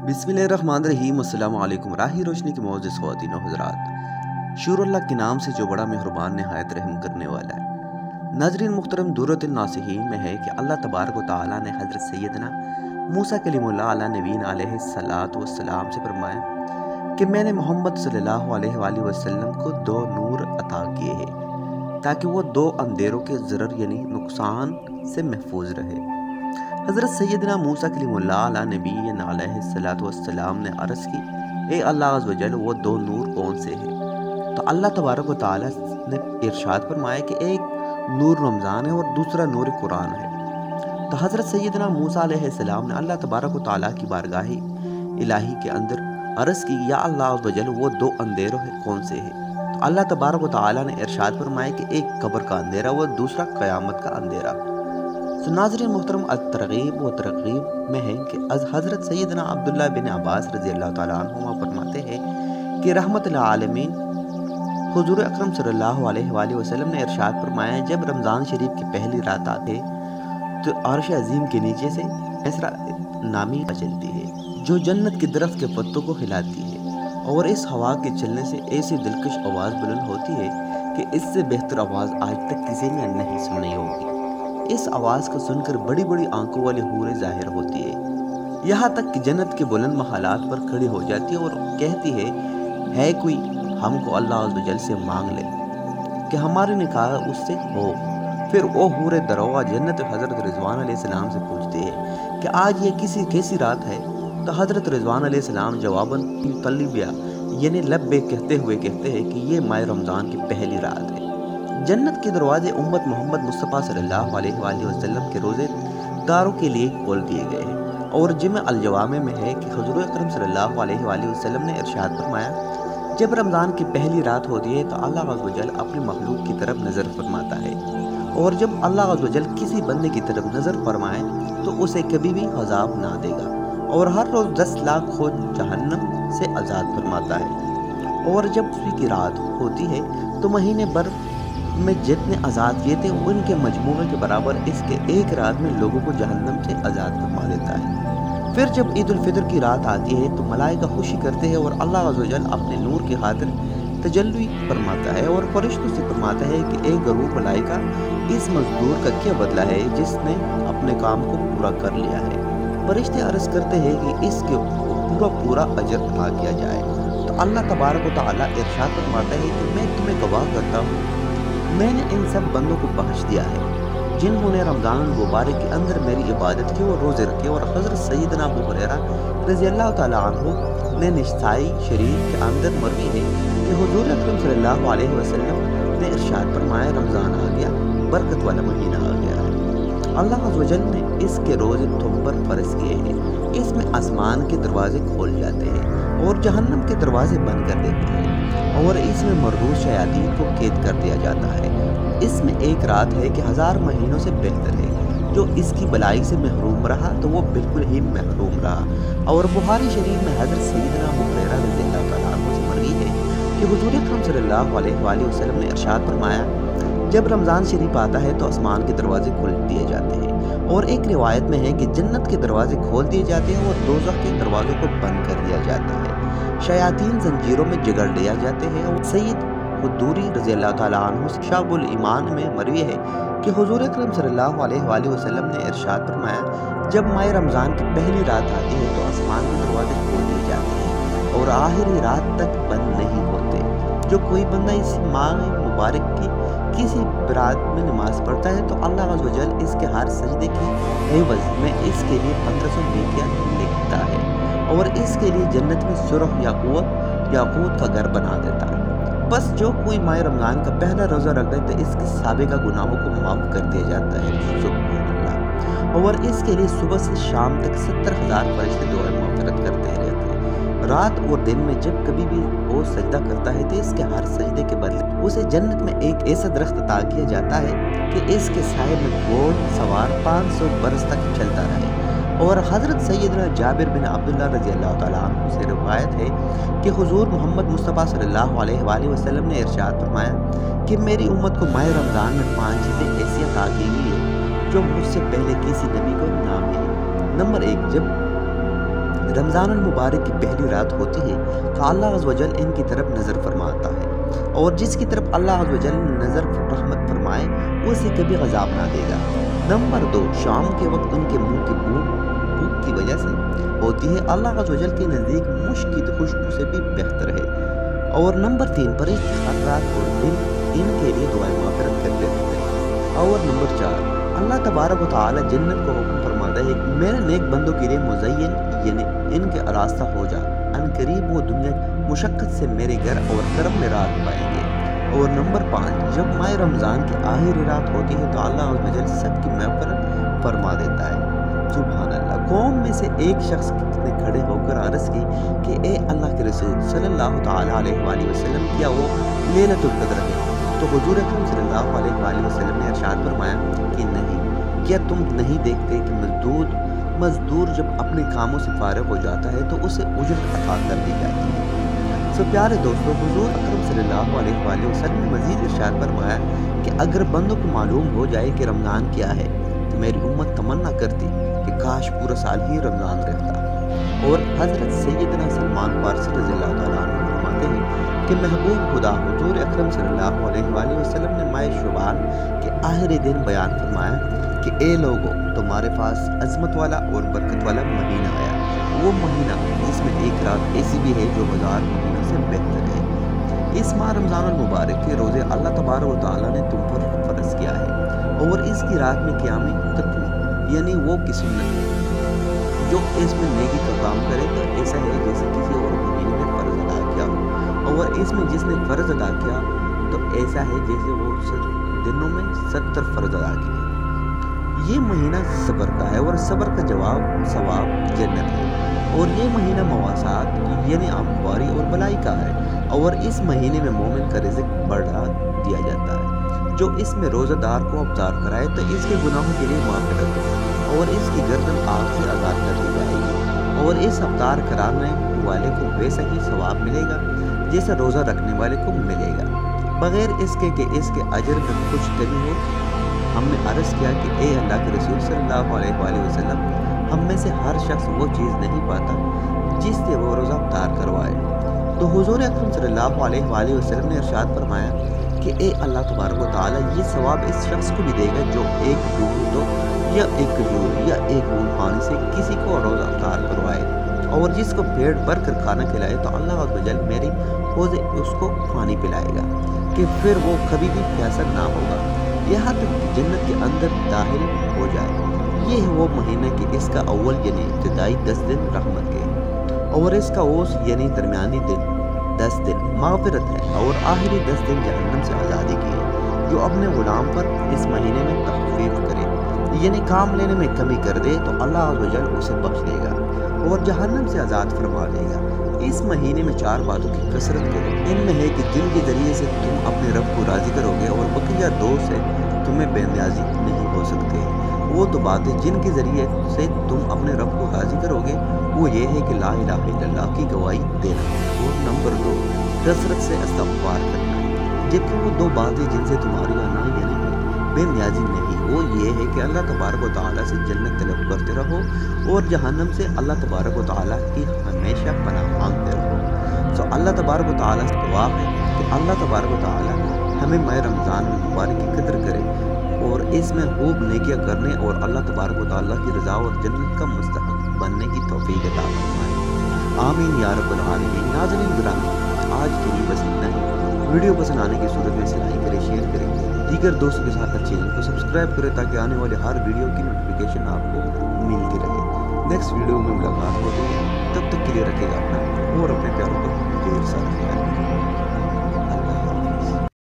बिस्मिल्लाहिर्रहमानिर्रहीम। अस्सलाम वालेकुम। राही रोशनी के मोअज़्ज़िज़ ख़वातीन व हज़रात, शुरू अल्लाह के नाम से जो बड़ा मेहरबान निहायत रहम करने वाला है। नाज़रीन मुहतरम, दूरतुन नासिहीन में है कि अल्लाह तबारक व तआला ने हज़रत सैयदना मूसा कलीमुल्लाह अला नबीन अलैहिस्सलातु वस्सलाम से फरमाया कि मैंने मोहम्मद सल्लल्लाहु अलैहि वसल्लम को 2 नूर अता किए हैं ताकि वो 2 अंधेरों के ज़रर यानी नुकसान से महफूज रहे। हज़रत सैयदना मूसा कलीमुल्लाह अला नबीन अलैहिस्सलातु वस्सलाम ने अर्ज़ की, ए अल्लाह अज़्ज़ व जल, वो 2 नूर कौन से हैं? तो अल्लाह तबारक व तआला ने इरशाद फरमाया कि एक नूर रमज़ान है और दूसरा नूर कुरान है। तो हज़रत सैयदना मूसा अलैहिस्सलाम ने अल्लाह तबारक व तआला की बारगाह इलाही के अंदर अर्ज़ की, या अल्लाह अज़्ज़ व जल, वो 2 अंधेरों है कौन से हैं? तो अल्लाह तबारक व तआला ने इरशाद फरमाया कि एक कब्र का अंधेरा व दूसरा क़यामत का अंधेरा। तो नाज़रीन मुहतरम, तरग़ीब व तरग़ीब में है कि हज़रत सैयदना अब्दुल्लाह बिन अब्बास रज़ी अल्लाह तआला अन्हुमा फरमाते हैं कि रहमतुल आलमीन हुज़ूर अकरम सल्लल्लाहु अलैहि वसल्लम ने इरशाद फरमाया, जब रमज़ान शरीफ की पहली रात आते तो अर्श अज़ीम के नीचे से ऐसा नामी चलती है जो जन्नत की दरख्त के पत्तों को हिलाती है, और इस हवा के चलने से ऐसी दिलकश आवाज़ बुलंद होती है कि इससे बेहतर आवाज़ आज तक किसी ने नहीं सुनी होगी। इस आवाज़ को सुनकर बड़ी बड़ी आंखों वाली हूरें ज़ाहिर होती है, यहाँ तक कि जन्नत के बुलंद महालात पर खड़ी हो जाती है और कहती है कोई हमको अल्लाह अज़्ज़ व जल से मांग ले कि हमारे निकाह उससे हो। फिर वो हूरें दरोगा जन्नत हज़रत रिज़वान अलैहिस्सलाम से पूछती है कि आज ये कैसी रात है? तो हज़रत रिज़वान अलैहिस्सलाम जवाबन तलबिया यानी लब्बैक कहते हुए कहते हैं कि ये माह रमज़ान की पहली रात है। जन्नत के दरवाजे उम्मत मोहम्मद मुस्तफ़ा सल्लल्लाहु अलैहि वसल्लम के रोज़े दारों के लिए खोल दिए गए हैं, और जिम्मे अल-जवामे में है कि हुज़ूर अकरम सल्लल्लाहु अलैहि वसल्लम ने इरशाद फरमाया, जब रमज़ान की पहली रात होती है तो अल्लाह अज़्ज़ व जल अपने मखलूक की तरफ नज़र फरमाता है, और जब अल्लाह अज़्ज़ व जल किसी बंदे की तरफ नज़र फरमाए तो उसे कभी भी अज़ाब ना देगा, और हर रोज़ 10 लाख खोज जहन्नम से आज़ाद फरमाता है। और जब की रात होती है तो महीने भर में जितने आज़ाद किए थे उनके मजमूए के बराबर इसके एक रात में लोगों को जहन्नम से आज़ाद फरमा देता है। फिर जब ईद उल फितर की रात आती है तो मलाइका खुशी करते हैं और अल्लाह अज़्ज़ व जल अपने नूर की खातिर तजल्ली फरमाता है और फरिश्तों से फरमाता है कि एक गरूह मलाइका, इस मजदूर का क्या बदला है जिसने अपने काम को पूरा कर लिया है? फरिश्ते अर्ज़ करते हैं कि इसके पूरा अजर अता किया जाए। तो अल्लाह तबारक व तआला इरशाद फरमाता है कि मैं तुम्हें गवाह करता हूँ, मैंने इन सब बंदों को बख्श दिया है जिन्होंने रमज़ान मुबारक के अंदर मेरी इबादत की और रोज़े रखे। और हज़रत सैयदना अबू हुरैरा रज़ी अल्लाह तआला अन्हु ने निसाई शरीफ के अंदर मरवी है कि हुज़ूर अकरम सल्लल्लाहु अलैहि वसल्लम ने इरशाद फरमाया, रमज़ान आ गया, बरकत वाला महीना आ गया है। अल्लाह अज़्ज़ व जल ने इसके रोज़े तुम पर फ़र्ज़ किए हैं। इसमें आसमान के दरवाजे खोल जाते हैं और जहन्नम के दरवाजे बंद कर देते हैं, और इसमें मरदूद शयातीन को कैद कर दिया जाता है। इसमें एक रात है कि 1000 महीनों से बेहतर है। जो इसकी भलाई से महरूम रहा तो वो बिल्कुल ही महरूम रहा। और बुखारी शरीफ में हज़रत सैयदना अबू हुरैरा रज़ी अल्लाह तआला अन्हु से मरवी है कि हुज़ूर अकरम सल्लल्लाहु अलैहि वसल्लम ने इरशाद फरमाया, जब रमज़ान शरीफ आता है तो आसमान के दरवाजे खोल दिए जाते हैं, और एक रिवायत में है कि जन्नत के दरवाजे खोल दिए जाते हैं और दोज़ख के दरवाज़ों को बंद कर दिया जाता है। शयातीन जंजीरों में जगड़ लिया जाते हैं। और सैयद खुदूरी रज़ी अल्लाह तआला अन्हु से शाबुल ईमान में मरवी है कि हुज़ूर अकरम सल्लल्लाहु अलैहि वसल्लम ने इरशाद फरमाया, जब माह रमज़ान की पहली रात आती है तो आसमान के दरवाजे खोल दिए जाते हैं और आखिरी रात तक बंद नहीं होते। जो कोई बंदा इस माह मुबारक की किसी रात में नमाज पढ़ता है तो अल्लाह अज़्ज़ व जल इसके हर सजदे की एवज़ में इसके लिए 1500 नेकियां लिखता है, और इसके लिए जन्नत में सुरख याकूत का घर बना देता है। बस जो कोई माह रमज़ान का पहला रोज़ा रख दे तो इसके साबिक़ा गुनाहों को माफ़ कर दिया जाता है, सुभान अल्लाह। और इसके लिए सुबह से शाम तक 70,000 फरिश्ते दुआ मग़फ़िरत करते रहते हैं। रात और दिन में जब कभी भी वो सजदा करता है तो इसके हर सजदे के बदले उसे जन्नत में एक ऐसा दरख्त अता किया जाता है कि इसके साए में घोड़ सवार 500 बरस तक चलता रहे। और हज़रत सैयदना जाबिर बिन अब्दुल्ला रज़ी अल्लाह तआला अन्हु से रिवायत है कि हुज़ूर मोहम्मद मुस्तफ़ा सल्लल्लाहु अलैहि वसल्लम ने इरशाद फरमाया कि मेरी उम्मत को माह रमज़ान में 5 चीज़ें ऐसी अता की गई है जो मुझसे पहले किसी नबी को ना मिली। नंबर 1, जब رمضان المبارک کی پہلی رات ہوتی ہے تو اللہ عز و جل ان کی طرف نظر فرماتا ہے، اور جس کی طرف اللہ عز و جل نظر رحمت فرمائے وہ اسے کبھی عذاب نہ دے گا۔ نمبر 2، شام کے وقت ان کے منہ کی بھوک کی وجہ سے ہوتی ہے، اللہ عز و جل کے نزدیک مشک کی خوشبو سے بھی بہتر ہے۔ اور نمبر 3، فرشتے ہر رات اور دن ان کے لیے دعائیں مغفرت کرتے رہتے ہیں۔ اور نمبر 4، اللہ تبارک و تعالی جنت کو حکم فرماتا ہے کہ میرے نیک بندوں کے لیے مزین، یعنی ان کے راستہ ہو جا، ان قریب وہ دنیا مشقت سے میرے گھر اور کرم میں رات پائیں گے۔ اور نمبر 5، جب ماہ رمضان کی آخری رات ہوتی ہے تو اللہ عز و جل سب کی مغفرت فرما دیتا ہے۔ سبحان اللہ۔ قوم میں سے ایک شخص نے کھڑے ہو کر عرض کی کہ اے اللہ کے رسول صلی اللہ تعالیٰ علیہ وآلہ وسلم، کیا وہ لیلۃ القدر ہے؟ تو حضور اکرم صلی اللہ علیہ وآلہ وسلم نے ارشاد فرمایا کہ نہیں، کیا تم نہیں دیکھتے کہ مزدور جب اپنے کاموں سے فارغ ہو جاتا ہے تو اسے اجرت عطا کر دی جاتی ہے۔ سو پیارے دوستو، حضور اکرم صلی اللہ علیہ وآلہ وسلم نے مزید ارشاد فرمایا کہ اگر بندوں کو معلوم ہو جائے کہ رمضان کیا ہے تو میری امت تمنا کرتی کہ کاش پورا سال ہی رمضان رہتا۔ اور حضرت سیدنا سلمان فارسی رضی اللہ تعالیٰ عنہ فرماتے ہیں کہ محبوب خدا حضور اکرم صلی اللہ علیہ وآلہ وسلم نے ماہ شعبان کے آخری دن بیان فرمایا کہ اے لوگو، تمہارے پاس عظمت والا اور برکت والا مہینہ آیا، وہ مہینہ جس میں ایک رات ایسی بھی ہے جو 1000 مہینوں سے بہتر ہے۔ اس ماہ رمضان المبارک کے روزے اللہ تبارک و تعالیٰ نے تم پر فرض کیا ہے، اور اس کی رات میں قیام تطوع، یعنی وہ کی سنت ہے۔ جو اس میں نیکی کا کام کرے تو ایسا ہے جیسے کسی اور مہینے میں فرض ادا کیا ہو، اور اس میں جس نے فرض ادا کیا تو ایسا ہے جیسے وہ دنوں میں 70 فرض ادا کیے۔ یہ مہینہ صبر کا ہے، اور صبر کا ثواب جنت ہے۔ اور یہ مہینہ مواسات یعنی آمواری اور بلائی کا ہے، اور اس مہینے میں مومن کا رزق بڑھا دیا جاتا ہے۔ جو اس میں روزہ دار کو افطار کرائے تو اس کے گناہوں کے لیے مغفرت ہے، اور اس کی گردن آگ سے آزاد کر دی جائے گی، اور اس افطار کرانے والے کو ویسا ہی ثواب ملے گا جیسا روزہ رکھنے والے کو ملے گا، بغیر اس کے کہ اس کے اجر میں کچھ کمی ہو۔ ہم نے عرض کیا کہ اے اللہ کے رسول صلی اللہ علیہ وآلہ وسلم، ہم میں سے ہر شخص وہ چیز نہیں پاتا جس سے وہ روزہ افطار کروائے۔ تو حضور اکرم صلی اللہ علیہ وآلہ وسلم نے ارشاد فرمایا کہ اے اللہ تبارک و تعالیٰ، یہ ثواب اس شخص کو بھی دے گا جو ایک دودھ یا ایک کھجور یا ایک بوند پانی سے کسی کو روزہ افطار کروائے، اور جس کو پیٹ بھر کر کھانا کھلائے تو اللہ عز و جل میری حوض اس کو پانی پلائے گا کہ پھر وہ کبھی بھی پیاسا نہ ہوگا، یہاں تک کہ جنت کے اندر داخل ہو جائے۔ یہ ہے وہ مہینہ کہ اس کا اول یعنی ابتدائی 10 دن رحمت کے، اور اس کا اوس یعنی درمیانی دن 10 دن مغفرت ہے، اور آخری 10 دن جہنم سے آزادی کی ہے۔ جو اپنے غلام پر اس مہینے میں تخفیف کرے، یعنی کام لینے میں کمی کر دے تو اللہ عز و جل اسے بخش دے گا اور جہنم سے آزاد فرما دے گا۔ اس مہینے میں 4 باتوں کی کثرت کرو، ان میں ہے کہ جن کے ذریعے سے تم اپنے رب کو راضی کرو گے، اور بقیہ 2 سے تمہیں بے نیازی نہیں ہو سکتے۔ وہ 2 باتیں جن کے ذریعے سے تم اپنے رب کو راضی کرو گے وہ یہ ہے کہ لا الہ الا اللہ کی گواہی دینا، اور نمبر 2 کثرت سے استغفار کرنا۔ جبکہ وہ 2 باتیں جن سے تمہاری انا یعنی بے نیازی نہیں، وہ یہ ہے کہ اللہ تبارک و تعالیٰ سے جنت طلب کرتے رہو، اور جہنم سے اللہ تبارک و تعالیٰ کی ہمیشہ پناہ مانگتے رہو۔ سو اللہ تبارک و تعالیٰ سے دعا ہے کہ اللہ تبارک و تعالیٰ ہمیں ماہ رمضان المبارک کی قدر کرے، اور اس میں خوب نیکیاں کرنے اور اللہ تبارک و تعالیٰ کی رضا اور جنت کا مستحق بننے کی توفیق عطا فرمائے۔ آمین یا رب العالمین۔ ناظرین گرامی، آج کے لیے بس اتنا ہی۔ ویڈیو پسند آنے کی صورت میں اسے لائک کریں، شیئر کریں، دیگر دوستوں کے ساتھ چینل کو سبسکرائب کریں تاکہ آنے والے ہر ویڈیو کی نوٹیفیکیشن آپ کو ملتی رہے۔ نیکسٹ ویڈیو میں ملاقات ہوتی ہے، تب تک کے لیے رکھے گا اپنا اور اپنے پیاروں کو ڈھیر سارا خیال رکھیں۔